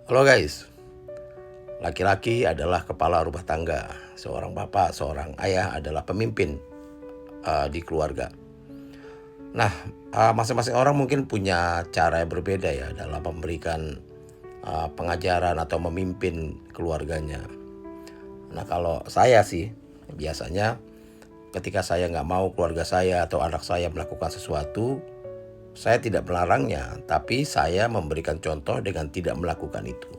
Halo guys, laki-laki adalah kepala rumah tangga, seorang bapak, seorang ayah adalah pemimpin di keluarga. Nah, masing-masing orang mungkin punya cara yang berbeda ya dalam memberikan pengajaran atau memimpin keluarganya. Nah, kalau saya sih biasanya ketika saya nggak mau keluarga saya atau anak saya melakukan sesuatu, saya tidak melarangnya, tapi saya memberikan contoh dengan tidak melakukan itu.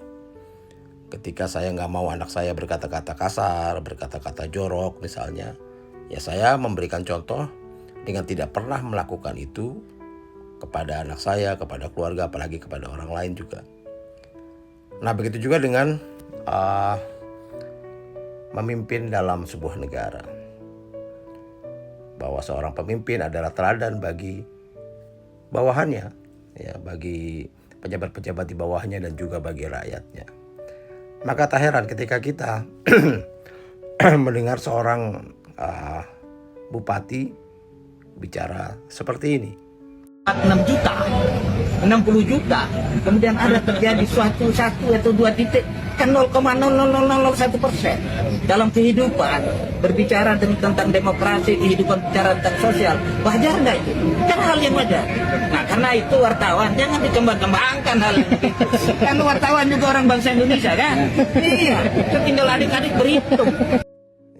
Ketika saya nggak mau anak saya berkata-kata kasar, berkata-kata jorok misalnya, ya saya memberikan contoh dengan tidak pernah melakukan itu kepada anak saya, kepada keluarga, apalagi kepada orang lain juga. Nah, begitu juga dengan memimpin dalam sebuah negara. Bahwa seorang pemimpin adalah teladan bagi bawahannya, ya, bagi pejabat-pejabat di bawahnya dan juga bagi rakyatnya. Maka tak heran ketika kita mendengar seorang bupati bicara seperti ini. 6 juta, 60 juta, kemudian ada terjadi satu atau dua titik, kan 0,00001% dalam kehidupan berbicara tentang demokrasi, kehidupan bicara tentang sosial, wajar nggak itu? Kan hal yang wajar. Nah, karena itu wartawan jangan dikembang-kembangkan hal yang begitu. Kan wartawan juga orang bangsa Indonesia kan? Iya, tinggal adik-adik berhitung.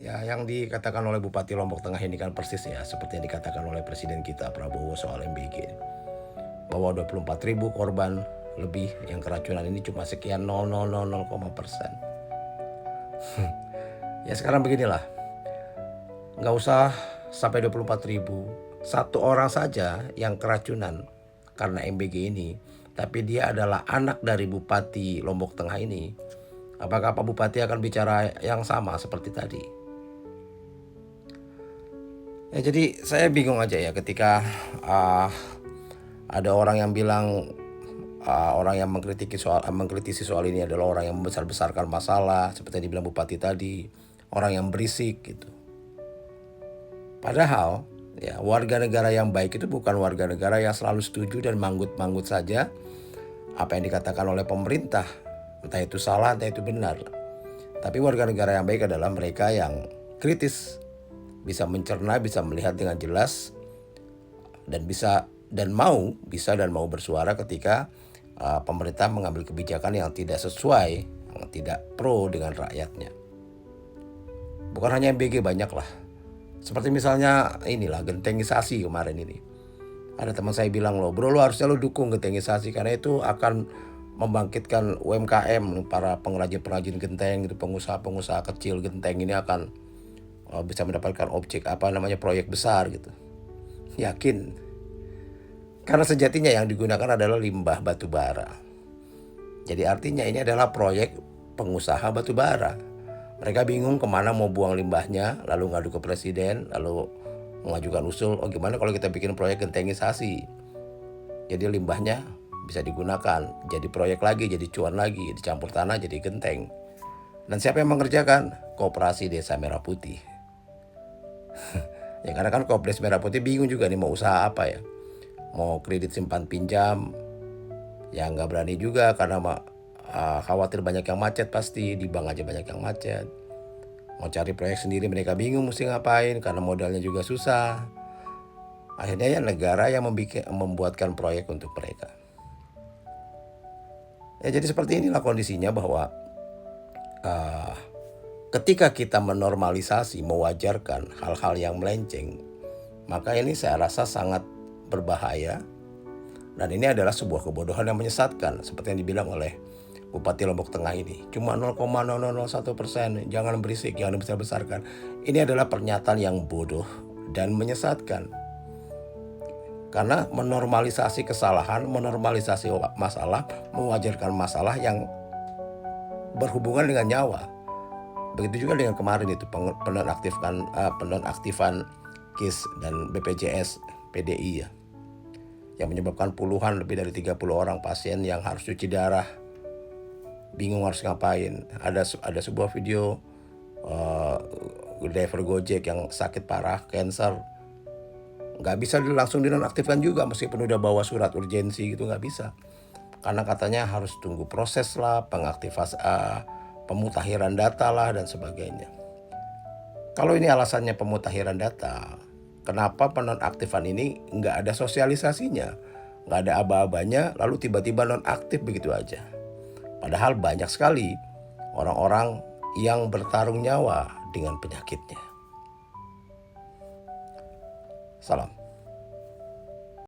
Ya, yang dikatakan oleh Bupati Lombok Tengah ini kan persis ya seperti yang dikatakan oleh Presiden kita Prabowo soal MBG. Bahwa 24.000 korban lebih yang keracunan ini cuma sekian 0,000%. Ya sekarang beginilah, nggak usah sampai 24.000, satu orang saja yang keracunan karena MBG ini, tapi dia adalah anak dari Bupati Lombok Tengah ini. Apakah Pak Bupati akan bicara yang sama seperti tadi? Ya, jadi saya bingung aja ya ketika ada orang yang bilang orang yang mengkritisi soal ini adalah orang yang membesar-besarkan masalah seperti yang dibilang Bupati tadi, orang yang berisik gitu. Padahal ya warga negara yang baik itu bukan warga negara yang selalu setuju dan manggut-manggut saja apa yang dikatakan oleh pemerintah, entah itu salah entah itu benar. Tapi warga negara yang baik adalah mereka yang kritis, bisa mencerna, bisa melihat dengan jelas, dan bisa dan mau bersuara ketika pemerintah mengambil kebijakan yang tidak sesuai, yang tidak pro dengan rakyatnya. Bukan hanya MBG, banyak lah. Seperti misalnya inilah gentengisasi kemarin ini. Ada teman saya bilang, loh bro, lo harusnya lo dukung gentengisasi karena itu akan membangkitkan UMKM, para pengrajin-pengrajin genteng gitu, pengusaha-pengusaha kecil genteng ini akan bisa mendapatkan proyek besar gitu. Yakin? Karena sejatinya yang digunakan adalah limbah batu bara. Jadi artinya ini adalah proyek pengusaha batu bara. Mereka bingung kemana mau buang limbahnya, lalu ngadu ke presiden, lalu mengajukan usul, oh gimana kalau kita bikin proyek gentengisasi. Jadi limbahnya bisa digunakan, jadi proyek lagi, jadi cuan lagi, dicampur tanah jadi genteng. Dan siapa yang mengerjakan? Koperasi Desa Merah Putih. Ya karena kan Koperasi Merah Putih bingung juga nih mau usaha apa ya. Mau kredit simpan pinjam, ya nggak berani juga karena khawatir banyak yang macet, pasti di bank aja banyak yang macet. Mau cari proyek sendiri mereka bingung mesti ngapain karena modalnya juga susah. Akhirnya ya negara yang membuatkan proyek untuk mereka. Ya jadi seperti inilah kondisinya bahwa ketika kita menormalisasi, mewajarkan hal-hal yang melenceng, maka ini saya rasa sangat berbahaya. Dan ini adalah sebuah kebodohan yang menyesatkan seperti yang dibilang oleh Bupati Lombok Tengah ini. Cuma 0,001%, jangan berisik, jangan dibesar-besarkan. Ini adalah pernyataan yang bodoh dan menyesatkan. Karena menormalisasi kesalahan, menormalisasi masalah, mewajarkan masalah yang berhubungan dengan nyawa. Begitu juga dengan kemarin itu penonaktifan KIS dan BPJS PDI ya, yang menyebabkan puluhan lebih dari 30 orang pasien yang harus cuci darah, bingung harus ngapain. Ada sebuah video driver Gojek yang sakit parah, cancer, nggak bisa langsung dinonaktifkan juga meskipun udah bawa surat urgensi gitu, nggak bisa. Karena katanya harus tunggu proses lah, pemutakhiran data lah dan sebagainya. Kalau ini alasannya pemutakhiran data, kenapa penonaktifan ini nggak ada sosialisasinya, nggak ada aba-abanya, lalu tiba-tiba nonaktif begitu aja. Padahal banyak sekali orang-orang yang bertarung nyawa dengan penyakitnya. Salam.